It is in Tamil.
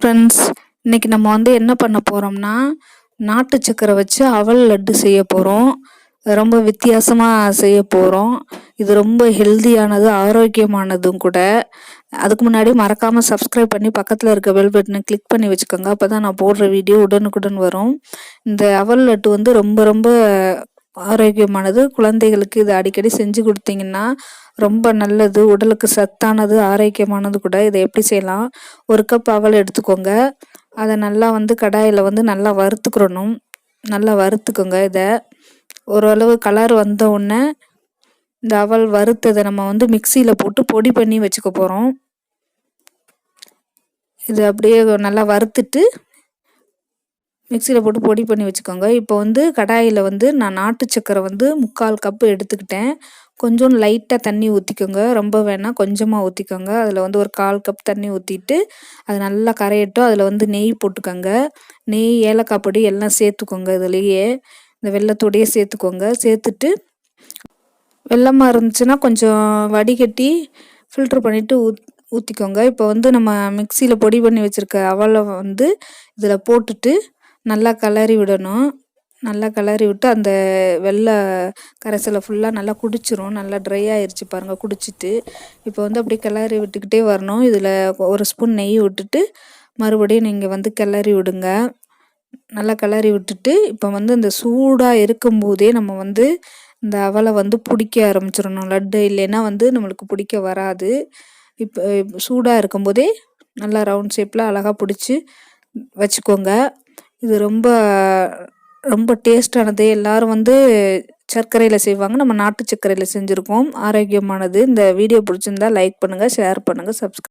ஃப்ரெண்ட்ஸ், இன்னைக்கு நம்ம என்ன பண்ண போறோம்னா நாட்டு சக்கரை வச்சு அவல் லட்டு செய்ய போறோம். ரொம்ப வித்தியாசமா செய்ய போறோம். இது ரொம்ப ஹெல்தியானது, ஆரோக்கியமானதும் கூட. அதுக்கு முன்னாடி மறக்காம சப்ஸ்கிரைப் பண்ணி பக்கத்துல இருக்க பெல் பட்டனை கிளிக் பண்ணி வச்சுக்கோங்க. அப்பதான் நான் போடுற வீடியோ உடனுக்குடன் வரும். இந்த அவல் லட்டு ரொம்ப ரொம்ப ஆரோக்கியமானது. குழந்தைகளுக்கு இது அடிக்கடி செஞ்சு கொடுத்தீங்கன்னா ரொம்ப நல்லது, உடலுக்கு சத்தானது, ஆரோக்கியமானது கூட. இதை எப்படி செய்யலாம்? 1 கப் அவல் எடுத்துக்கோங்க. அதை நல்லா கடாயில் நல்லா வறுத்துக்கிறணும். நல்லா வறுத்துக்கோங்க. இதை ஓரளவு கலர் வந்த உடனே இந்த அவல் வறுத்ததை நம்ம மிக்சியில் போட்டு பொடி பண்ணி வச்சுக்க போகிறோம். இது அப்படியே நல்லா வறுத்துட்டு மிக்சியில் போட்டு பொடி பண்ணி வச்சுக்கோங்க. இப்போ கடாயில் நான் நாட்டு சக்கரை 3/4 கப்பு எடுத்துக்கிட்டேன். கொஞ்சம் லைட்டாக தண்ணி ஊற்றிக்கோங்க, ரொம்ப வேணாம், கொஞ்சமாக ஊற்றிக்கோங்க. அதில் 1/4 கப் தண்ணி ஊற்றிட்டு அது நல்லா கரையட்டும். அதில் நெய் போட்டுக்கோங்க. நெய், ஏலக்காய் பொடி எல்லாம் சேர்த்துக்கோங்க. இதுலேயே இந்த வெல்லத்தோடையே சேர்த்துக்கோங்க. சேர்த்துட்டு வெல்லமாக இருந்துச்சுன்னா கொஞ்சம் வடிகட்டி ஃபில்ட்ரு பண்ணிவிட்டு ஊற்றிக்கோங்க. இப்போ நம்ம மிக்சியில் பொடி பண்ணி வச்சுருக்க அவலை இதில் போட்டுட்டு நல்லா கிளறி விடணும். நல்லா கிளறி விட்டு அந்த வெள்ளை கரைசலை ஃபுல்லாக நல்லா குடிச்சிரும். நல்லா ட்ரை ஆயிடுச்சு பாருங்கள், குடிச்சிட்டு. இப்போ அப்படியே கிளறி விட்டுக்கிட்டே வரணும். இதில் 1 ஸ்பூன் நெய் விட்டுட்டு மறுபடியும் நீங்கள் கிளறி விடுங்க. நல்லா கிளறி விட்டுட்டு இப்போ இந்த சூடாக இருக்கும்போதே நம்ம இந்த அவலை பிடிக்க ஆரம்பிச்சிடணும். லட்டு இல்லைன்னா நம்மளுக்கு பிடிக்க வராது. இப்போ சூடாக இருக்கும்போதே நல்லா ரவுண்ட் ஷேப்பில் அழகாக பிடிச்சி வச்சுக்கோங்க. இது ரொம்ப ரொம்ப டேஸ்டானது. எல்லாரும் சர்க்கரையில் செய்வாங்க. நம்ம நாட்டு சர்க்கரையில் செஞ்சுருக்கோம். ஆரோக்கியமானது. இந்த வீடியோ பிடிச்சிருந்தா லைக் பண்ணுங்கள், ஷேர் பண்ணுங்கள், சப்ஸ்கிரைப்